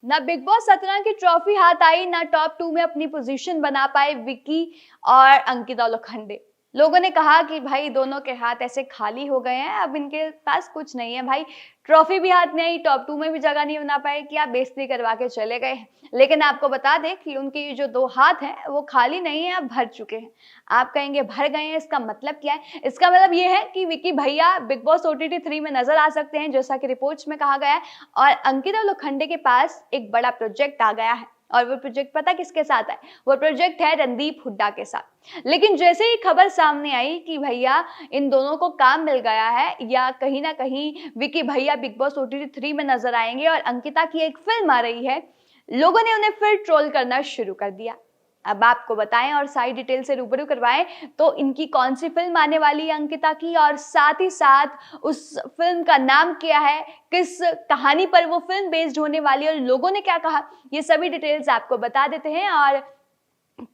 ना big boss 17 की trophy हाथ आई, ना टॉप 2 में अपनी पोजीशन बना पाए विकी और अंकिता लोखंडे। लोगों ने कहा कि भाई दोनों के हाथ ऐसे खाली हो गए हैं, अब इनके पास कुछ नहीं है भाई। ट्रॉफी भी हाथ में आई, टॉप 2 में भी जगह नहीं बना पाए, क्या बेइज्जती करवा के चले गए। लेकिन आपको बता दें कि उनके ये जो दो हाथ हैं वो खाली नहीं है, अब भर चुके हैं। आप कहेंगे भर गए हैं, इसका मतलब क्या है? इसका मतलब ये है कि विकी भैया बिग बॉस OTT 3 में नजर आ सकते हैं, जैसा कि रिपोर्ट्स में कहा गया है। और अंकिता लोखंडे के पास एक बड़ा प्रोजेक्ट आ गया है, और वो प्रोजेक्ट पता किसके साथ है? वो प्रोजेक्ट है रणदीप हुड्डा के साथ। लेकिन जैसे ही खबर सामने आई कि भैया इन दोनों को काम मिल गया है, या कहीं ना कहीं विकी भैया बिग बॉस OTT 3 में नजर आएंगे और अंकिता की एक फिल्म आ रही है, लोगों ने उन्हें फिर ट्रोल करना शुरू कर दिया। अब आपको बताएं और सारी डिटेल से रूबरू करवाएं तो इनकी कौन सी फिल्म आने वाली है अंकिता की, और साथ ही साथ उस फिल्म का नाम क्या है, किस कहानी पर वो फिल्म बेस्ड होने वाली है और लोगों ने क्या कहा, ये सभी डिटेल्स आपको बता देते हैं और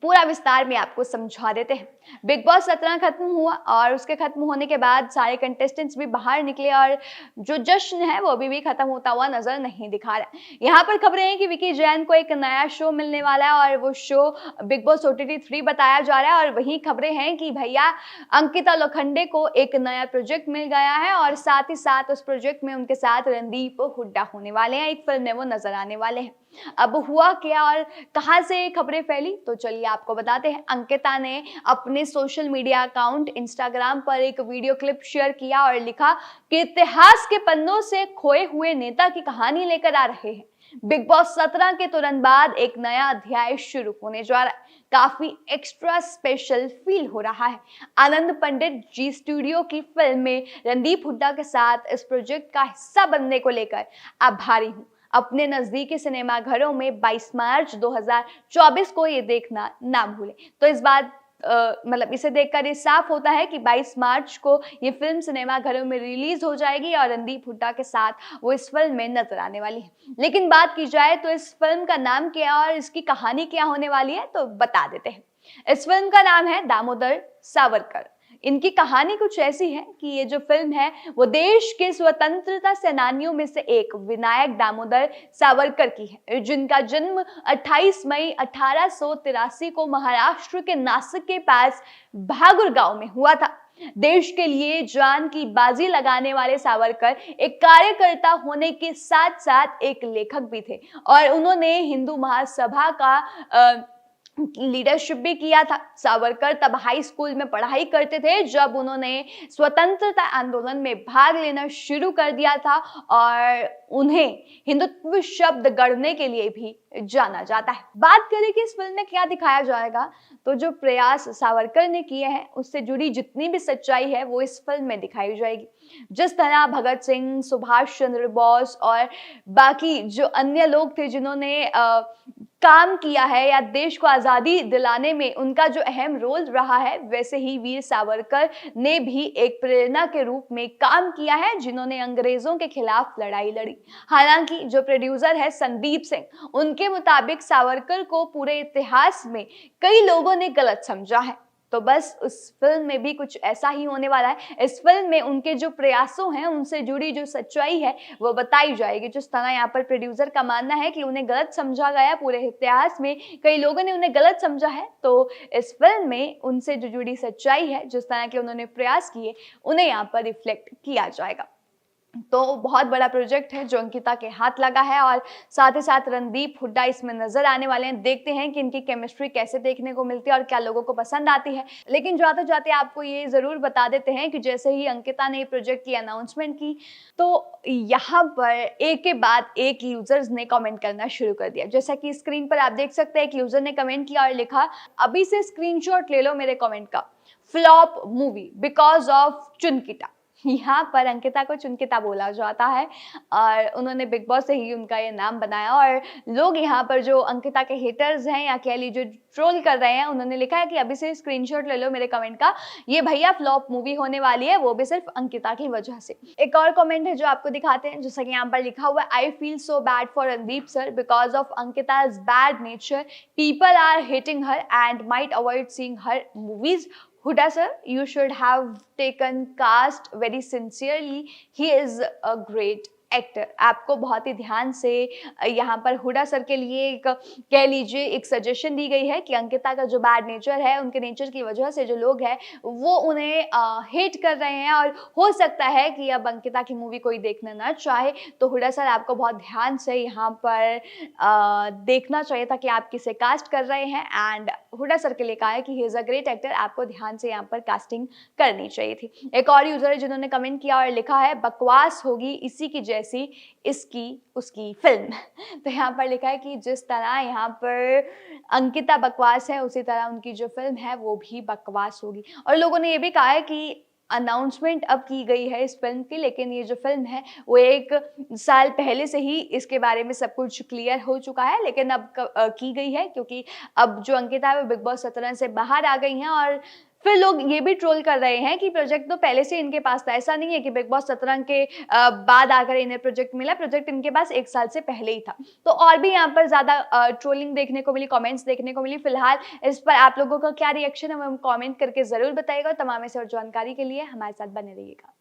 पूरा विस्तार में आपको समझा देते हैं। बिग बॉस 17 खत्म हुआ और उसके खत्म होने के बाद सारे कंटेस्टेंट्स भी बाहर निकले, और जो जश्न है वो अभी भी खत्म होता हुआ नजर नहीं दिखा रहा है। यहाँ पर खबरें हैं कि विकी जैन को एक नया शो मिलने वाला है, और वो शो बिग बॉस OTT 3 बताया जा रहा है। और वहीं खबरें हैं कि भैया अंकिता लोखंडे को एक नया प्रोजेक्ट मिल गया है, और साथ ही साथ उस प्रोजेक्ट में उनके साथ रणदीप हुड्डा होने वाले हैं, एक फिल्म में वो नजर आने वाले हैं। अब हुआ क्या और कहां से खबरें फैली, तो चलिए आपको बताते हैं। अंकिता ने अपने सोशल मीडिया अकाउंट इंस्टाग्राम पर एक वीडियो क्लिप शेयर किया और लिखा कि इतिहास के पन्नों से खोए हुए नेता की कहानी लेकर आ रहे हैं। बिग बॉस 17 के तुरंत बाद एक नया अध्याय शुरू होने जा रहा है। काफी एक्स्ट्रा स्पेशल फील हो रहा है। आनंद पंडित जी स्टूडियो की फिल्म में रणदीप हुड्डा के साथ इस प्रोजेक्ट का हिस्सा बनने को लेकर आभारी हूं। अपने नजदीकी सिनेमा घरों में 22 मार्च 2024 को ये देखना ना भूलें। तो इस बात मतलब इसे देखकर ये साफ होता है कि 22 मार्च को ये फिल्म सिनेमा घरों में रिलीज हो जाएगी और रणदीप हुड्डा के साथ वो इस फिल्म में नजर आने वाली है। लेकिन बात की जाए तो इस फिल्म का नाम क्या और इसकी कहानी क्या होने वाली है, तो बता देते हैं। इस फिल्म का नाम है दामोदर सावरकर। इनकी कहानी कुछ ऐसी है कि ये जो फिल्म है वो देश के स्वतंत्रता सेनानियों में से एक विनायक दामोदर सावरकर की है, जिनका जन्म 28 मई 1883 को महाराष्ट्र के नासिक के पास भागुर गांव में हुआ था। देश के लिए जान की बाजी लगाने वाले सावरकर एक कार्यकर्ता होने के साथ साथ एक लेखक भी थे, और उन्होंने हिंदू महासभा का लीडरशिप भी किया था। सावरकर तब हाई स्कूल में पढ़ाई करते थे जब उन्होंने स्वतंत्रता आंदोलन में भाग लेना शुरू कर दिया था, और उन्हें हिंदुत्व शब्द गढ़ने के लिए भी जाना जाता है। बात करें कि इस फिल्म में क्या दिखाया जाएगा, तो जो प्रयास सावरकर ने किए हैं उससे जुड़ी जितनी भी सच्चाई है वो इस फिल्म में दिखाई जाएगी। जिस तरह भगत सिंह, सुभाष चंद्र बोस और बाकी जो अन्य लोग थे जिन्होंने काम किया है या देश को आजादी दिलाने में उनका जो अहम रोल रहा है, वैसे ही वीर सावरकर ने भी एक प्रेरणा के रूप में काम किया है, जिन्होंने अंग्रेजों के खिलाफ लड़ाई लड़ी। हालांकि जो प्रोड्यूसर है संदीप सिंह, उनके मुताबिक सावरकर को पूरे इतिहास में कई लोगों ने गलत समझा है। तो बस उस फिल्म में भी कुछ ऐसा ही होने वाला है। इस फिल्म में उनके जो प्रयासों हैं उनसे जुड़ी जो सच्चाई है वो बताई जाएगी। जिस तरह यहाँ पर प्रोड्यूसर का मानना है कि उन्हें गलत समझा गया, पूरे इतिहास में कई लोगों ने उन्हें गलत समझा है, तो इस फिल्म में उनसे जो जुड़ी सच्चाई है, जिस तरह के उन्होंने प्रयास किए, उन्हें यहाँ पर रिफ्लेक्ट किया जाएगा। तो बहुत बड़ा प्रोजेक्ट है जो अंकिता के हाथ लगा है, और साथ ही साथ रणदीप हुड्डा इसमें नजर आने वाले हैं। देखते हैं कि इनकी केमिस्ट्री कैसे देखने को मिलती है और क्या लोगों को पसंद आती है। लेकिन जाते जाते आपको ये जरूर बता देते हैं कि जैसे ही अंकिता ने प्रोजेक्ट की अनाउंसमेंट की, तो यहाँ पर एक के बाद एक यूजर्स ने कमेंट करना शुरू कर दिया। जैसा कि स्क्रीन पर आप देख सकते हैं, एक यूजर ने कमेंट किया और लिखा, अभी से स्क्रीनशॉट ले लो मेरे कमेंट का, फ्लॉप मूवी बिकॉज ऑफ चुनकिता। यहाँ पर अंकिता को चुनकिता बोला जाता है, और उन्होंने बिग बॉस से ही उनका ये नाम बनाया। और लोग यहाँ पर जो अंकिता के हेटर्स हैं या कह लीजिए ट्रोल कर रहे हैं, उन्होंने लिखा है कि अभी से स्क्रीनशॉट ले लो मेरे कमेंट का, ये भैया फ्लॉप मूवी होने वाली है, वो भी सिर्फ अंकिता की वजह से। एक और कमेंट है जो आपको दिखाते हैं, जैसा कि यहाँ पर लिखा हुआ है, I feel so bad for Randeep sir because of Ankita's bad nature, people are hating her and might avoid seeing her movies. Huda sir, you should have taken cast very sincerely. He is a great actor. आपको बहुत ही ध्यान से यहाँ पर Hooda sir के लिए एक कह लीजिए एक सजेशन दी गई है कि अंकिता का जो बैड नेचर है, उनके नेचर की वजह से जो लोग हैं वो उन्हें हेट कर रहे हैं और हो सकता है कि अब अंकिता की मूवी कोई देखना ना चाहे। तो हुडा सर आपको बहुत ध्यान से यहाँ पर देखना चाहिए था कि आप किसे कास्ट कर रहे हैं, एंड हुडा सर के लिए कहा है कि he is a great actor, आपको ध्यान से यहाँ पर कास्टिंग करनी चाहिए थी। एक और यूजर है जिन्होंने कमेंट किया और लिखा है बकवास होगी इसी की जैसी इसकी उसकी फिल्म। तो यहाँ पर लिखा है कि जिस तरह यहाँ पर अंकिता बकवास है, उसी तरह उनकी जो फिल्म है वो भी बकवास होगी। और लोगों ने ये भी कहा है कि अनाउंसमेंट अब की गई है इस फिल्म की, लेकिन ये जो फिल्म है वो 1 साल पहले से ही इसके बारे में सब कुछ क्लियर हो चुका है, लेकिन अब की गई है क्योंकि अब जो अंकिता है वो बिग बॉस 17 से बाहर आ गई हैं। और फिर लोग ये भी ट्रोल कर रहे हैं कि प्रोजेक्ट तो पहले से इनके पास था। ऐसा नहीं है कि बिग बॉस 17 के बाद आकर इन्हें प्रोजेक्ट मिला, प्रोजेक्ट इनके पास 1 साल से पहले ही था। तो और भी यहाँ पर ज़्यादा ट्रोलिंग देखने को मिली, कमेंट्स देखने को मिली। फिलहाल इस पर आप लोगों का क्या रिएक्शन है वो कमेंट करके ज़रूर बताइएगा। तमाम ऐसे और जानकारी के लिए हमारे साथ बने रहिएगा।